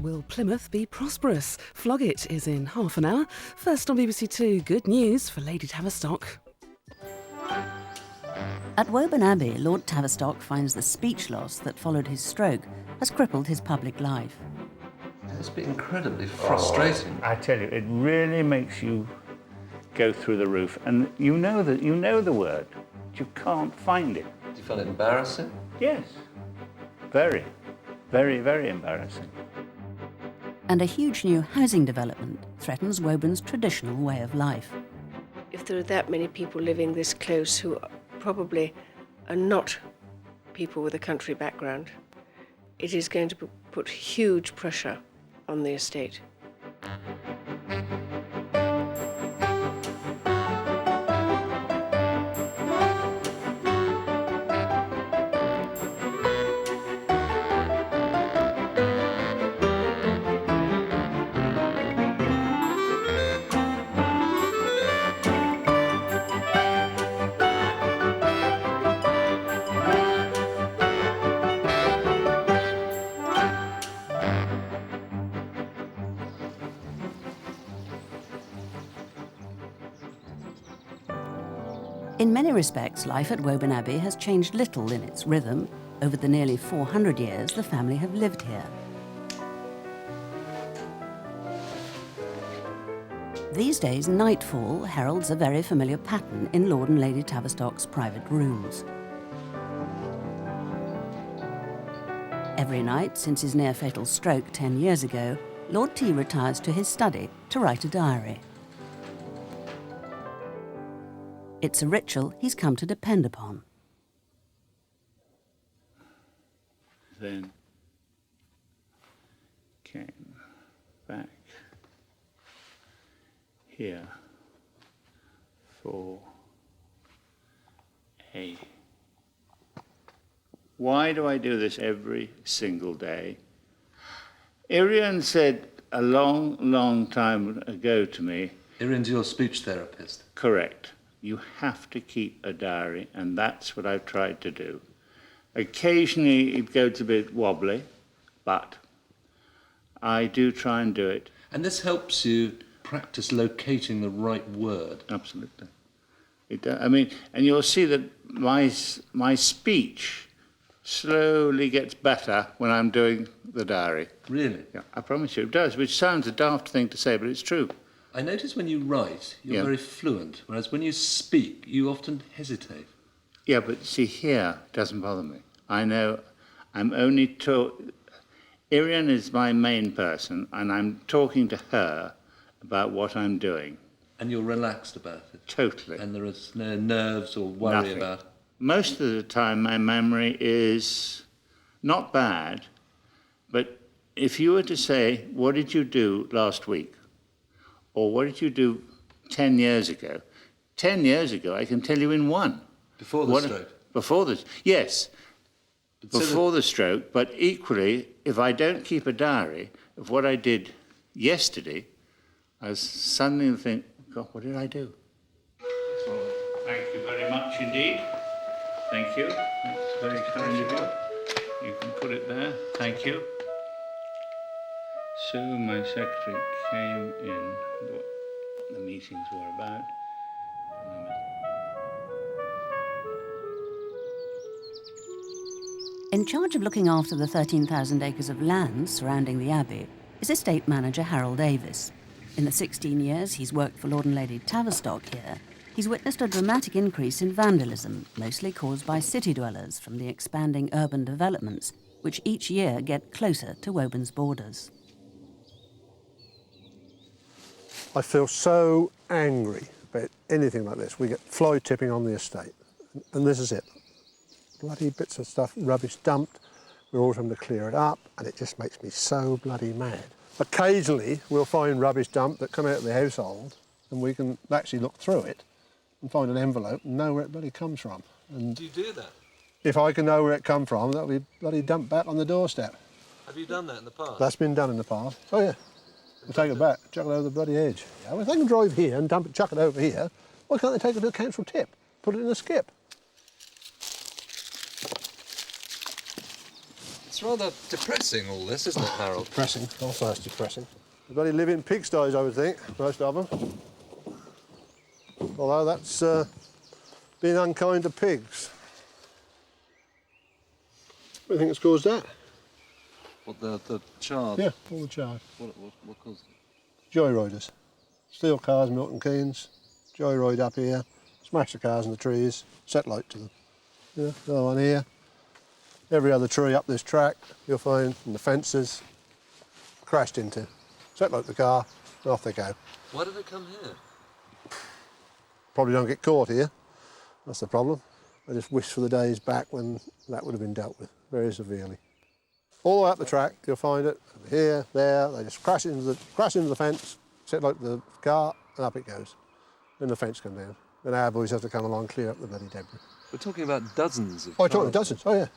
Will Plymouth be prosperous? Flog-It is in half an hour. First on BBC Two, good news for Lady Tavistock. At Woburn Abbey, Lord Tavistock finds the speech loss that followed his stroke has crippled his public life. It's been incredibly frustrating. I tell you, it really makes you go through the roof, and you know the word, but you can't find it. Do you find it embarrassing? Yes, very, very, very embarrassing. And a huge new housing development threatens Woburn's traditional way of life. If there are that many people living this close who probably are not people with a country background, it is going to put huge pressure on the estate. In many respects, life at Woburn Abbey has changed little in its rhythm over the nearly 400 years the family have lived here. These days, nightfall heralds a very familiar pattern in Lord and Lady Tavistock's private rooms. Every night since his near-fatal stroke 10 years ago, Lord T retires to his study to write a diary. It's a ritual he's come to depend upon. Then came back here for a... Why do I do this every single day? Irian said a long, long time ago to me... Irian's your speech therapist? Correct. You have to keep a diary, and that's what I've tried to do. Occasionally it goes a bit wobbly, but I do try and do it. And this helps you practice locating the right word? Absolutely. I mean, and you'll see that my speech slowly gets better when I'm doing the diary. Really? Yeah, I promise you it does, which sounds a daft thing to say, but it's true. I notice when you write, you're very fluent, whereas when you speak, you often hesitate. Yeah, but see, here it doesn't bother me. I know I'm only Irian is my main person, and I'm talking to her about what I'm doing. And you're relaxed about it? Totally. And there is no nerves or worry Nothing. about it? Most of the time, my memory is not bad, but if you were to say, what did you do last week? Or what did you do 10 years ago? 10 years ago, I can tell you in one. Before the stroke? Before the... Yes, before the stroke, but equally, if I don't keep a diary of what I did yesterday, I suddenly think, God, what did I do? Thank you very much indeed. Thank you. That's very kind of you. You can put it there. Thank you. So my secretary came in, what the meetings were about. In charge of looking after the 13,000 acres of land surrounding the Abbey is estate manager Harold Davis. In the 16 years he's worked for Lord and Lady Tavistock here, he's witnessed a dramatic increase in vandalism, mostly caused by city dwellers from the expanding urban developments, which each year get closer to Woburn's borders. I feel so angry about anything like this. We get fly tipping on the estate, and this is it. Bloody bits of stuff, rubbish dumped. We're always having to clear it up, and it just makes me so bloody mad. Occasionally, we'll find rubbish dumped that come out of the household, and we can actually look through it and find an envelope and know where it bloody comes from. And do you do that? If I can know where it comes from, that'll be bloody dumped back on the doorstep. Have you done that in the past? That's been done in the past. Oh yeah. We'll take it back, chuck it over the bloody edge. Yeah, well, if they can drive here and dump it, chuck it over here, why can't they take it to a council tip, put it in a skip? It's It's rather depressing, all this, isn't it, Harold? Depressing. Also, it's depressing. They bloody live in pigsties, I would think, most of them. Although that's being unkind to pigs. What do you think has caused that? What, the charge? Yeah, all the charge. What caused it? Joyriders. Steal cars, Milton Keynes, joyride up here, smash the cars in the trees, set light to them. Yeah, another one here. Every other tree up this track, you'll find, and the fences, crashed into. Set light the car, and off they go. Why do they come here? Probably don't get caught here. That's the problem. I just wish for the days back when that would have been dealt with very severely. All the way up the track, you'll find it here, there. They just crash into the fence, set light the car, and up it goes. Then the fence comes down. Then our boys have to come along, clear up the bloody debris. We're talking about dozens of Oh, you're talking cars. dozens. Oh yeah.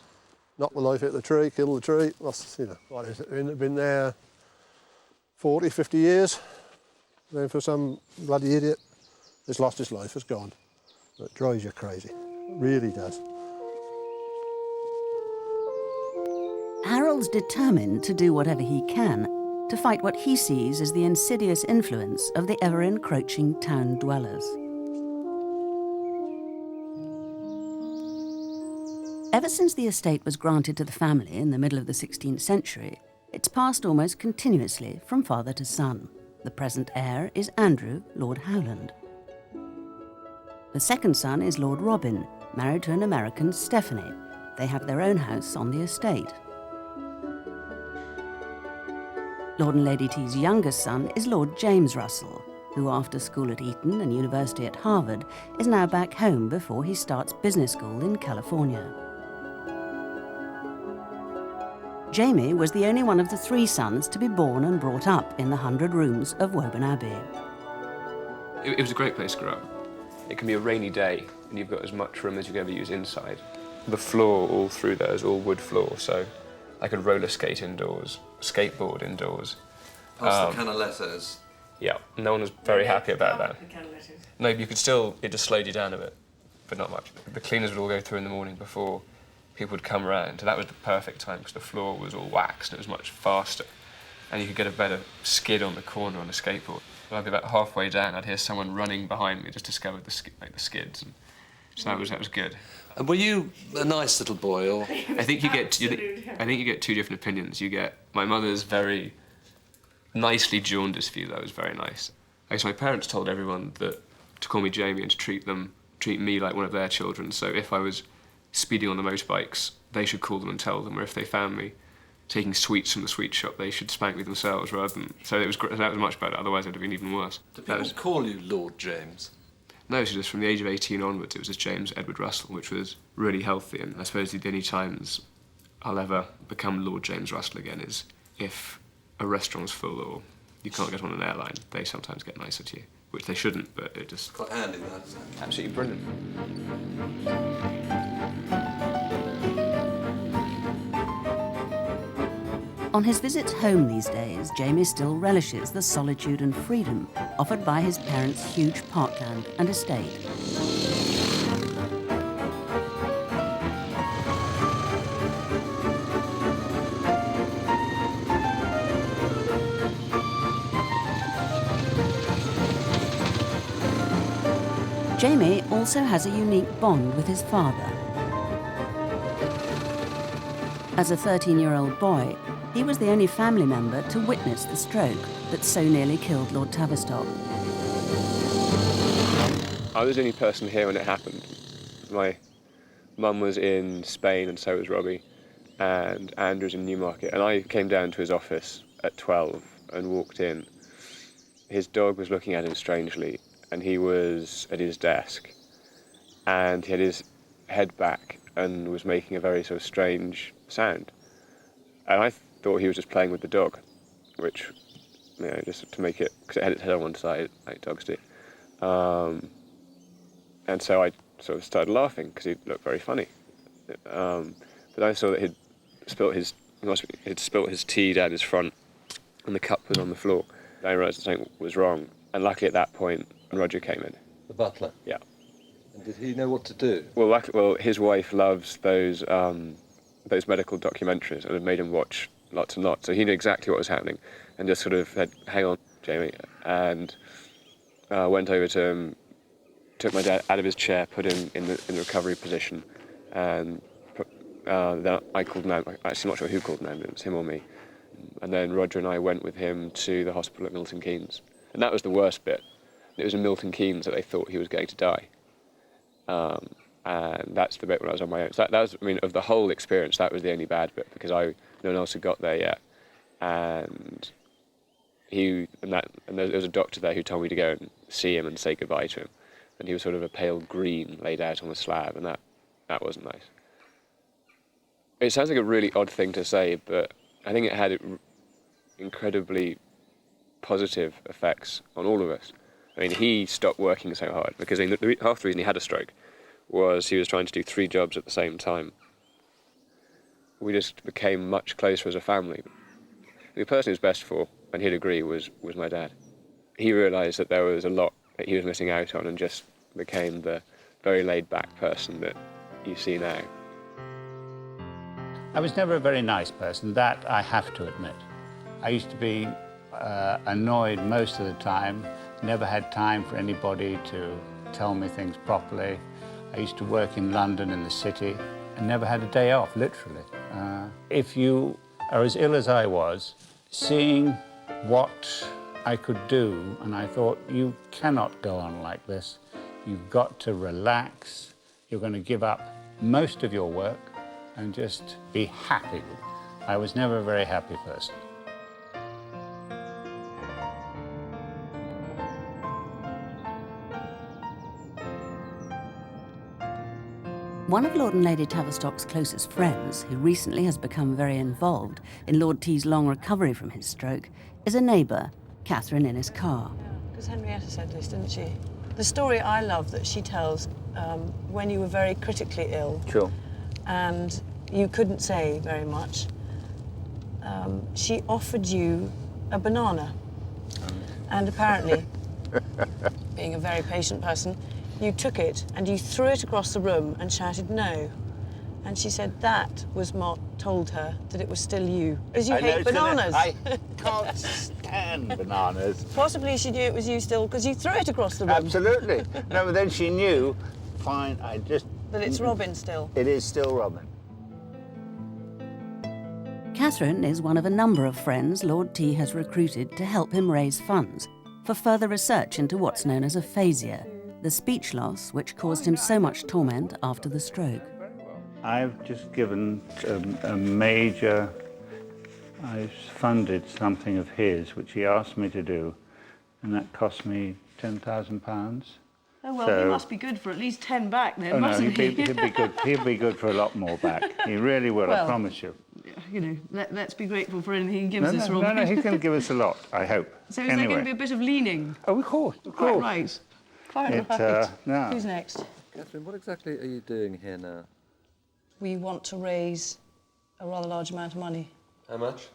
Knock the life out of the tree, kill the tree. Lost, you know, what is it? Been there 40, 50 years. Then for some bloody idiot that's lost his life, it's gone. It drives you crazy. It really does. Harold's determined to do whatever he can to fight what he sees as the insidious influence of the ever-encroaching town dwellers. Ever since the estate was granted to the family in the middle of the 16th century, it's passed almost continuously from father to son. The present heir is Andrew, Lord Howland. The second son is Lord Robin, married to an American Stephanie. They have their own house on the estate. Lord and Lady T's youngest son is Lord James Russell, who after school at Eton and university at Harvard is now back home before he starts business school in California. Jamie was the only one of the three sons to be born and brought up in the 100 rooms of Woburn Abbey. It was a great place to grow up. It can be a rainy day and you've got as much room as you can ever use inside. The floor all through there is all wood floor, so I could roller skate indoors, skateboard indoors. Past the Canalettos. Yeah, no one was very happy about that. No, you could still, it just slowed you down a bit, but not much. The cleaners would all go through in the morning before people would come around, so that was the perfect time because the floor was all waxed and it was much faster. And you could get a better skid on the corner on a skateboard. But I'd be about halfway down, I'd hear someone running behind me, just discovered the skids. And so that was good. And were you a nice little boy, or? I think you get two different opinions. You get my mother's very nicely jaundiced view that was very nice. I guess my parents told everyone that to call me Jamie and to treat me like one of their children. So if I was speeding on the motorbikes, they should call them and tell them. Or if they found me taking sweets from the sweet shop, they should spank me themselves rather than. So that was much better. Otherwise, it'd have been even worse. Do people call you Lord James? No, so just from the age of 18 onwards, it was just James Edward Russell, which was really healthy. And I suppose the only times I'll ever become Lord James Russell again is if a restaurant's full or you can't get on an airline. They sometimes get nicer to you, which they shouldn't, but it just... Quite handy, that, isn't it? Absolutely brilliant. On his visits home these days, Jamie still relishes the solitude and freedom offered by his parents' huge parkland and estate. Jamie also has a unique bond with his father. As a 13-year-old boy, he was the only family member to witness the stroke that so nearly killed Lord Tavistock. I was the only person here when it happened. My mum was in Spain and so was Robbie, and Andrew's in Newmarket, and I came down to his office at 12 and walked in. His dog was looking at him strangely, and he was at his desk, and he had his head back and was making a very sort of strange sound. And I thought he was just playing with the dog, which, you know, just to make it, because it had its head on one side, like dogs do. And so I sort of started laughing, because he looked very funny. But I saw that he'd spilt his tea down his front, and the cup was on the floor. I realised that something was wrong, and luckily at that point, Roger came in. The butler? Yeah. And did he know what to do? Well, his wife loves those those medical documentaries and had made him watch lots and lots. So he knew exactly what was happening and just sort of said, "Hang on, Jamie," and went over to him, took my dad out of his chair, put him in the recovery position, and then I called an ambulance. Actually, I'm not sure who called an ambulance, him or me. And then Roger and I went with him to the hospital at Milton Keynes. And that was the worst bit. It was in Milton Keynes that they thought he was going to die. And that's the bit when I was on my own. So that was, I mean, of the whole experience, that was the only bad bit, because no one else had got there yet. And there was a doctor there who told me to go and see him and say goodbye to him. And he was sort of a pale green laid out on a slab, and that wasn't nice. It sounds like a really odd thing to say, but I think it had incredibly positive effects on all of us. I mean, he stopped working so hard because half the reason he had a stroke was he was trying to do 3 jobs at the same time. We just became much closer as a family. The person he was best for, and he'd agree, was my dad. He realised that there was a lot that he was missing out on and just became the very laid-back person that you see now. I was never a very nice person, that I have to admit. I used to be annoyed most of the time, never had time for anybody to tell me things properly. I used to work in London in the city and never had a day off, literally. If you are as ill as I was, seeing what I could do, and I thought, you cannot go on like this. You've got to relax. You're going to give up most of your work and just be happy. I was never a very happy person. One of Lord and Lady Tavistock's closest friends, who recently has become very involved in Lord T's long recovery from his stroke, is a neighbour, Catherine Innes-Carr. Because Henrietta said this, didn't she? The story I love that she tells when you were very critically ill. Sure. And you couldn't say very much. She offered you a banana. And apparently, being a very patient person, you took it and you threw it across the room and shouted no. And she said that was what told her that it was still you. Because you hate bananas. I can't stand bananas. Possibly she knew it was you still because you threw it across the room. Absolutely. No, but then she knew, fine, But it's Robin still. It is still Robin. Catherine is one of a number of friends Lord T has recruited to help him raise funds for further research into what's known as aphasia, the speech loss which caused him so much torment after the stroke. I've just given I've funded something of his, which he asked me to do, and that cost me £10,000. Oh, well, he must be good for at least 10 back then, mustn't he? He'll be good. He'll be good for a lot more back. He really will, I promise you. You know, let's be grateful for anything he gives us, Robin. No, he can give us a lot, I hope. So is there going to be a bit of leaning? Oh, of course. Quite right. Quite right. No. Who's next? Catherine, what exactly are you doing here now? We want to raise a rather large amount of money. How much?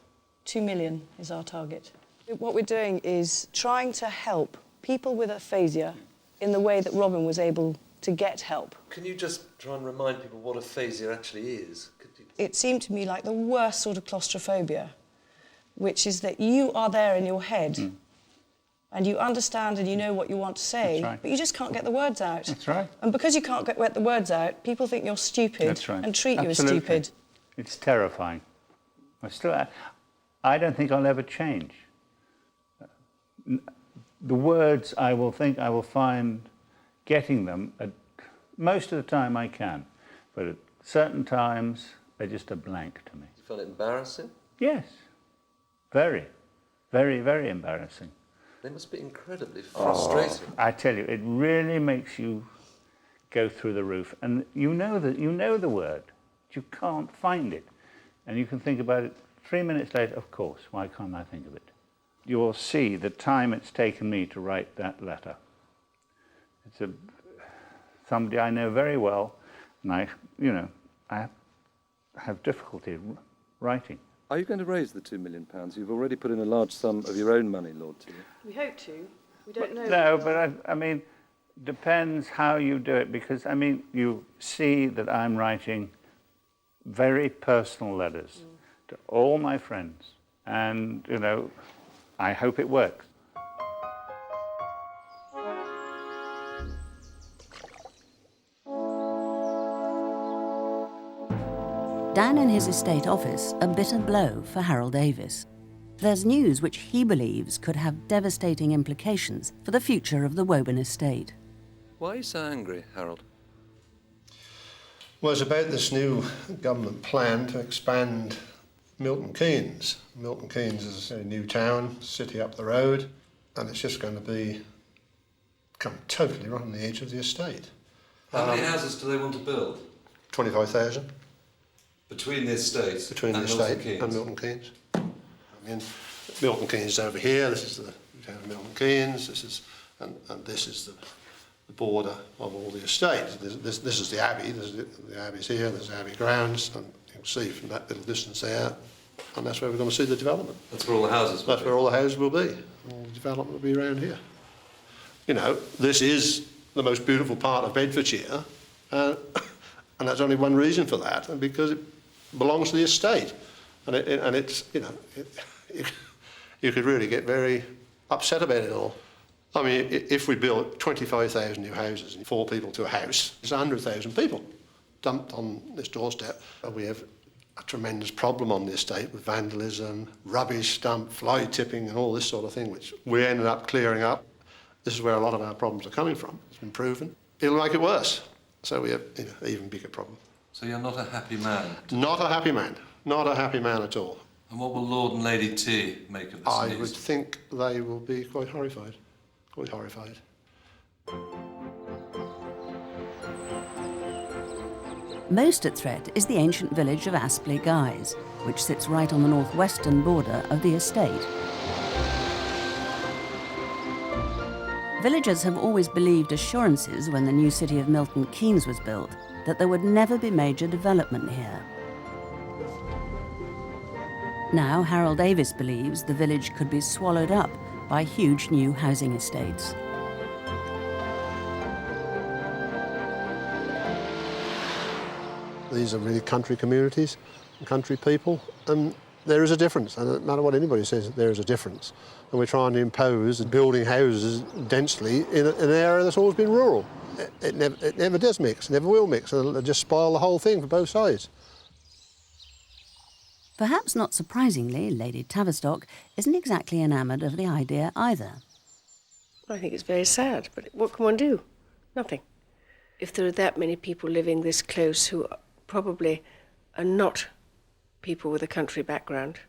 2 million is our target. What we're doing is trying to help people with aphasia in the way that Robin was able to get help. Can you just try and remind people what aphasia actually is? It seemed to me like the worst sort of claustrophobia, which is that you are there in your head and you understand and you know what you want to say, but you just can't get the words out. That's right. And because you can't get the words out, people think you're stupid and treat you as stupid. It's terrifying. I don't think I'll ever change. The words I will find getting them, most of the time I can, but at certain times they're just a blank to me. You feel it embarrassing? Yes, very, very, very embarrassing. They must be incredibly frustrating. I tell you, it really makes you go through the roof, and you know the word, but you can't find it, and you can think about it 3 minutes later. Of course, why can't I think of it? You'll see the time it's taken me to write that letter. It's somebody I know very well, and I have difficulty writing. Are you going to raise the £2 million? You've already put in a large sum of your own money, Lord T. We hope to. We don't know. No, but I mean, depends how you do it, because, I mean, you see that I'm writing very personal letters to all my friends. And, you know, I hope it works. Down in his estate office, a bitter blow for Harold Davis. There's news which he believes could have devastating implications for the future of the Woburn estate. Why are you so angry, Harold? Well, it's about this new government plan to expand Milton Keynes. Milton Keynes is a new town, city up the road, and it's just going to come totally right on the edge of the estate. How many houses do they want to build? 25,000. Between the estate Between the estate and Milton Keynes. I mean, Milton Keynes is over here, this is the town of Milton Keynes, and this is the border of all the estates. This is the Abbey, the Abbey's here, there's the Abbey grounds, and you can see from that little distance there, and that's where we're going to see the development. That's where all the houses will be? That's where all the houses will be. All the development will be around here. You know, this is the most beautiful part of Bedfordshire, and that's only one reason for that, and because it belongs to the estate. And it's, you know, you could really get very upset about it all. I mean, if we built 25,000 new houses and 4 people to a house, it's 100,000 people dumped on this doorstep. We have a tremendous problem on the estate with vandalism, rubbish dump, fly tipping and all this sort of thing, which we ended up clearing up. This is where a lot of our problems are coming from. It's been proven. It'll make it worse. So we have, you know, an even bigger problem. So you're not a happy man? Not a happy man. Not a happy man at all. And what will Lord and Lady T make of this I news? would think they will be quite horrified. Quite horrified. Most at threat is the ancient village of Aspley Guys, which sits right on the northwestern border of the estate. Villagers have always believed assurances when the new city of Milton Keynes was built that there would never be major development here. Now, Harold Davis believes the village could be swallowed up by huge new housing estates. These are really country communities and country people, and there is a difference. And no matter what anybody says, there is a difference. And we're trying to impose building houses densely in an area that's always been rural. It never does mix, never will mix, and it'll just spoil the whole thing for both sides. Perhaps not surprisingly, Lady Tavistock isn't exactly enamoured of the idea either. I think it's very sad, but what can one do? Nothing. If there are that many people living this close who probably are not people with a country background,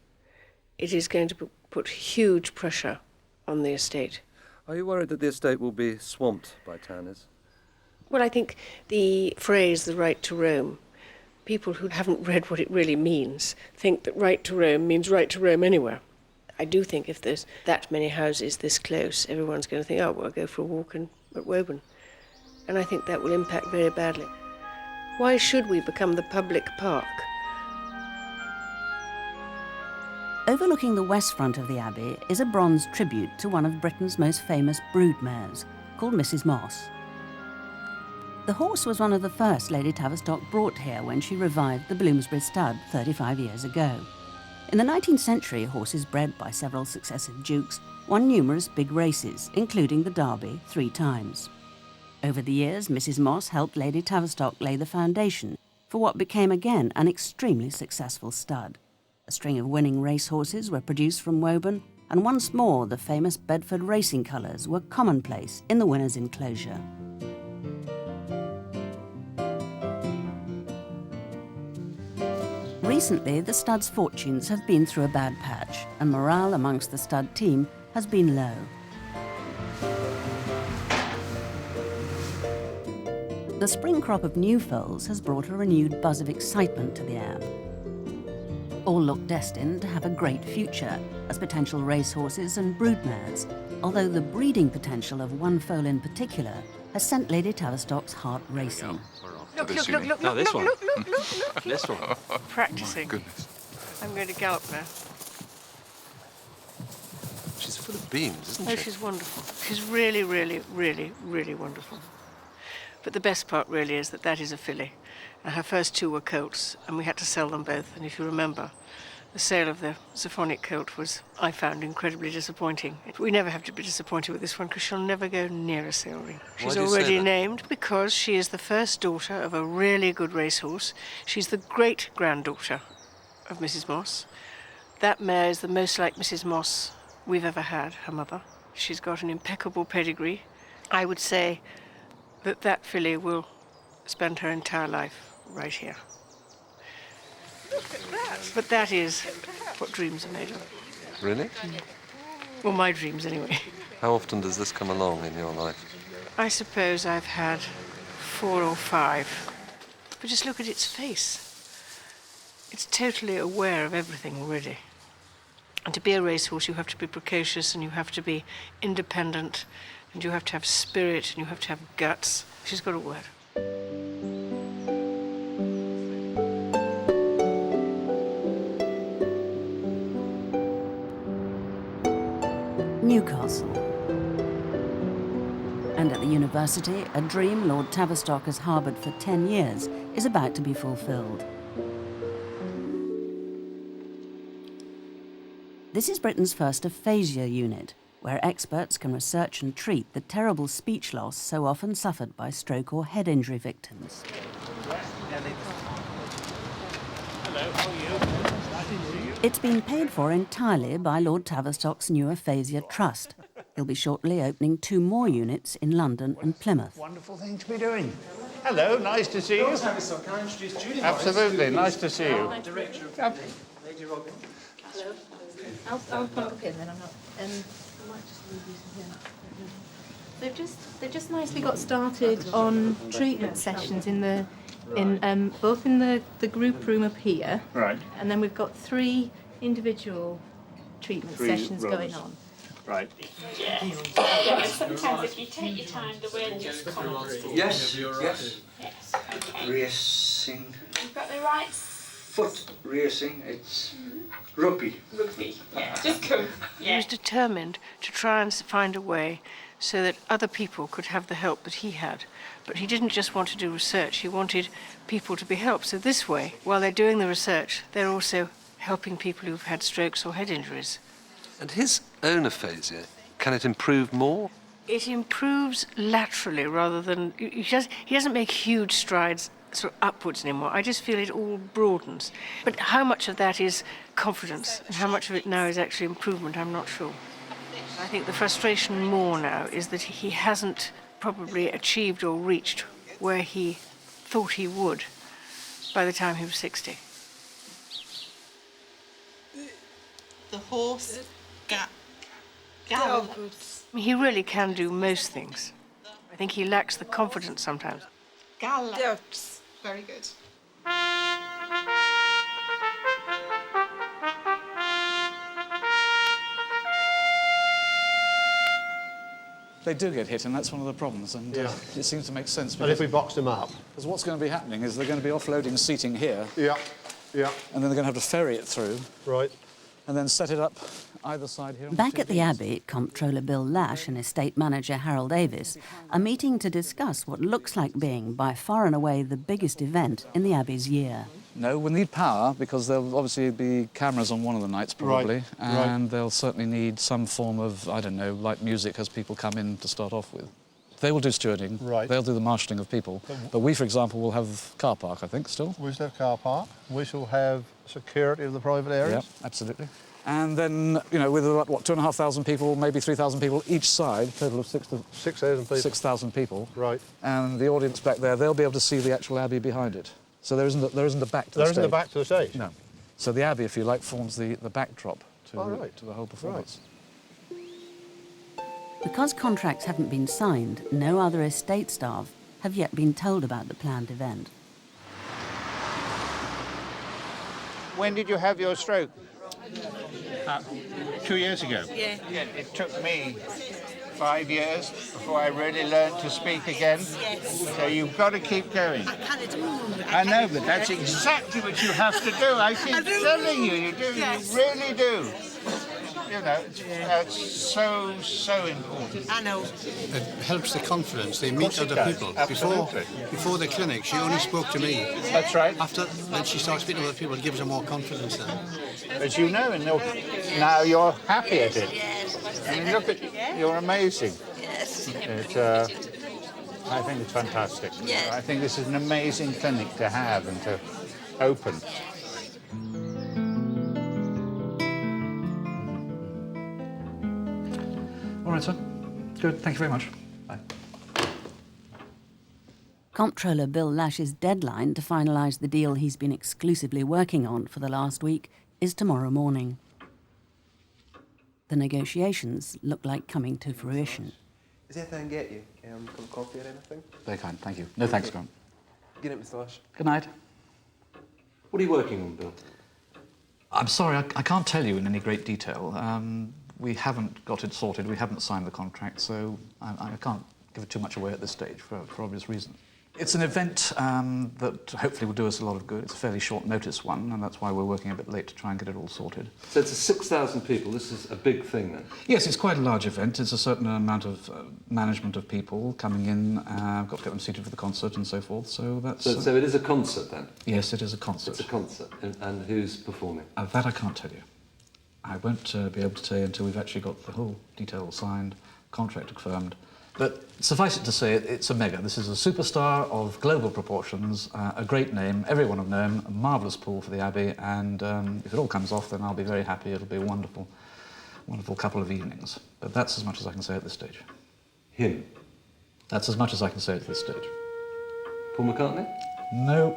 it is going to put huge pressure on the estate. Are you worried that the estate will be swamped by tanners? Well, I think the phrase, the right to roam, people who haven't read what it really means think that right to roam means right to roam anywhere. I do think if there's that many houses this close, everyone's going to think, oh, well, I'll go for a walk at Woburn. And I think that will impact very badly. Why should we become the public park? Overlooking the west front of the Abbey is a bronze tribute to one of Britain's most famous broodmares, called Mrs. Moss. The horse was one of the first Lady Tavistock brought here when she revived the Bloomsbury stud 35 years ago. In the 19th century, horses bred by several successive dukes won numerous big races, including the Derby 3 times. Over the years, Mrs. Moss helped Lady Tavistock lay the foundation for what became again an extremely successful stud. A string of winning racehorses were produced from Woburn, and once more the famous Bedford racing colours were commonplace in the winner's enclosure. Recently, the stud's fortunes have been through a bad patch, and morale amongst the stud team has been low. The spring crop of new foals has brought a renewed buzz of excitement to the Abb. All look destined to have a great future as potential racehorses and broodmares, although the breeding potential of one foal in particular has sent Lady Tavistock's heart racing. Look, No, this one. look. This one. Practicing. My goodness. I'm going to gallop now. She's full of beams, isn't Oh, she? she's wonderful. She's really, really, really, really wonderful. But the best part really is that is a filly. And her first two were colts, and we had to sell them both. And if you remember, the sale of the Sophronic colt was, I found, incredibly disappointing. We never have to be disappointed with this one because she'll never go near a sale ring. She's already named because she is the first daughter of a really good racehorse. She's the great-granddaughter of Mrs. Moss. That mare is the most like Mrs. Moss we've ever had, her mother. She's got an impeccable pedigree. I would say that that filly will spend her entire life right here. Look at that. But that is what dreams are made of. Really? Well, my dreams anyway. How often does this come along in your life? I suppose I've had 4 or 5. But just look at its face. It's totally aware of everything already. And to be a racehorse, you have to be precocious and you have to be independent and you have to have spirit and you have to have guts. She's got a word. Newcastle. And at the university, a dream Lord Tavistock has harboured for 10 years is about to be fulfilled. This is Britain's first aphasia unit, where experts can research and treat the terrible speech loss so often suffered by stroke or head injury victims. It's been paid for entirely by Lord Tavistock's new Aphasia Trust. He'll be shortly opening 2 more units in London and Plymouth. Wonderful thing to be doing. Hello, nice to see you. Lord Tavistock, can I introduce Julie? Absolutely, nice to see you. Director of Lady Robin. Hello. I'll come up here then. I'm not. I might just leave these here. They've just nicely got started on treatment sessions both in the group room up here. Right. And then we've got 3 individual treatment sessions going on. Right. Yeah, and sometimes if you take your time, the word just comes. Yes, yes. Yes. Racing. You've got the right Foot racing, it's rugby. rugby. Yeah, just come. He Yeah. was determined to try and find a way so that other people could have the help that he had. But he didn't just want to do research, he wanted people to be helped. So this way, while they're doing the research, they're also helping people who've had strokes or head injuries. And his own aphasia, can it improve more? It improves laterally rather than... He doesn't make huge strides sort of upwards anymore. I just feel it all broadens. But how much of that is confidence and how much of it now is actually improvement, I'm not sure. I think the frustration more now is that he hasn't probably achieved or reached where he thought he would by the time he was 60. The horse gallops. I mean, he really can do most things. I think he lacks the confidence sometimes. Gallops. Very good. They do get hit, and that's one of the problems, and it seems to make sense. And if we boxed them up? Because what's going to be happening is they're going to be offloading seating here. Yeah, yeah. And then they're going to have to ferry it through. Right. And then set it up either side here. Back at the Abbey, Comptroller Bill Lash and Estate Manager Harold Davis are meeting to discuss what looks like being by far and away the biggest event in the Abbey's year. No, we'll need power because there'll obviously be cameras on one of the nights probably, Right, and they'll certainly need some form of, I don't know, light music as people come in to start off with. They will do stewarding, they'll do the marshalling of people, but we, for example, will have car park, I think, still. We shall have car park. We shall have security of the private areas. Yeah, absolutely. And then, you know, with about, what, 2,500 people, maybe 3,000 people each side, total of 6,000 people. 6,000 people. Right. And the audience back there, they'll be able to see the actual Abbey behind it. So there isn't a back to the stage. There isn't a back to the stage? No. So the Abbey, if you like, forms the backdrop to the whole performance. Because contracts haven't been signed, no other estate staff have yet been told about the planned event. When did you have your stroke? 2 years ago. Yeah. It took me 5 years before I really learned to speak again. Yes. So you've got to keep going. I know, but that's exactly what you have to do. I keep telling you, you do. You really do. you know, it's so important. I know. It helps the confidence. They meet other people. Before the clinic, she only spoke to me. That's right. After, then she starts speaking to other people. It gives her more confidence then. As you know, now you're happy at it. I mean, look at, you're amazing. Yes. I think it's fantastic. I think this is an amazing clinic to have and to open. All right, sir. Good. Thank you very much. Bye. Comptroller Bill Lash's deadline to finalise the deal he's been exclusively working on for the last week is tomorrow morning. The negotiations look like coming to fruition. Is there anything I can get you? A cup of coffee or anything? Very kind, thank you. No thanks, Grant. Good night, Mr. Lash. Good night. What are you working on, Bill? I'm sorry, I can't tell you in any great detail. We haven't got it sorted, we haven't signed the contract, so I can't give too much away at this stage for obvious reasons. It's an event that hopefully will do us a lot of good. It's a fairly short notice one, and that's why we're working a bit late to try and get it all sorted. So it's 6,000 people. This is a big thing, then? Yes, it's quite a large event. It's a certain amount of management of people coming in. I've got to get them seated for the concert and so forth, so that's... So it is a concert, then? Yes, it is a concert. It's a concert. And who's performing? That I can't tell you. I won't be able to tell you until we've actually got the whole detail signed, contract confirmed. But suffice it to say, it's a mega. This is a superstar of global proportions, a great name, everyone will know him, a marvellous pool for the Abbey, and if it all comes off, then I'll be very happy. It'll be a wonderful, wonderful couple of evenings. But that's as much as I can say at this stage. Him? That's as much as I can say at this stage. Paul McCartney? No.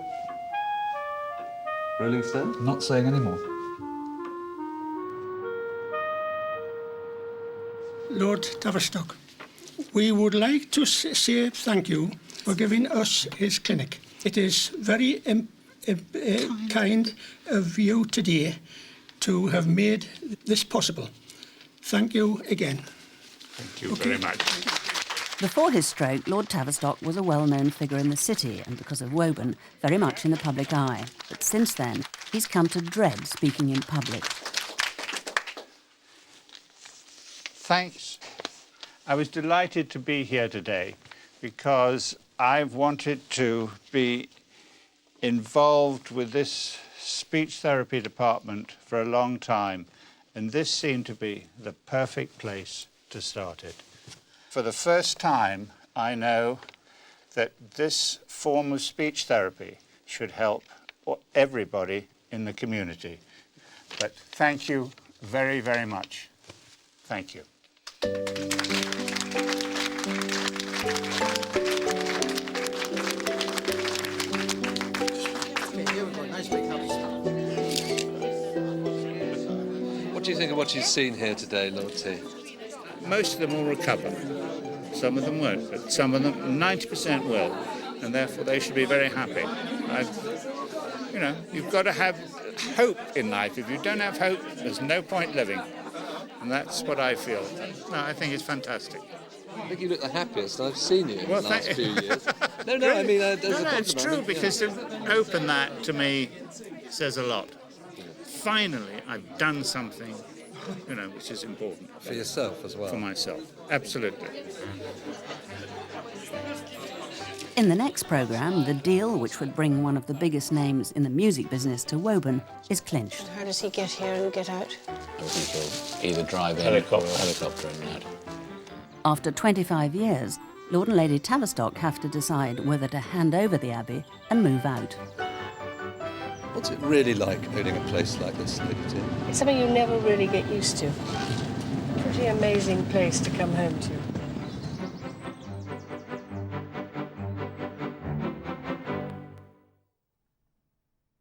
Rolling Stones? Not saying any more. Lord Tavistock, we would like to say thank you for giving us his clinic. It is very kind of you today to have made this possible. Thank you again. Thank you very much. Before his stroke, Lord Tavistock was a well-known figure in the city and, because of Woburn, very much in the public eye. But since then, he's come to dread speaking in public. Thanks. I was delighted to be here today because I've wanted to be involved with this speech therapy department for a long time, and this seemed to be the perfect place to start it. For the first time, I know that this form of speech therapy should help everybody in the community. But thank you very, very much. Thank you. What do you think of what you've seen here today, Lord T? Most of them will recover. Some of them won't, but some of them, 90% will, and therefore they should be very happy. You know, you've got to have hope in life. If you don't have hope, there's no point living. And that's what I feel. No, I think it's fantastic. I think you look the happiest I've seen you in the last few years. No, Really? I mean... it's true, because to open that, to me, says a lot. Finally, I've done something, you know, which is important. For yourself as well? For myself, absolutely. In the next programme, the deal, which would bring one of the biggest names in the music business to Woburn, is clinched. How does he get here and get out? I think he'll either drive in or helicopter in and out. After 25 years, Lord and Lady Tavistock have to decide whether to hand over the Abbey and move out. What's it really like owning a place like this, Lady T? It's something you never really get used to. Pretty amazing place to come home to.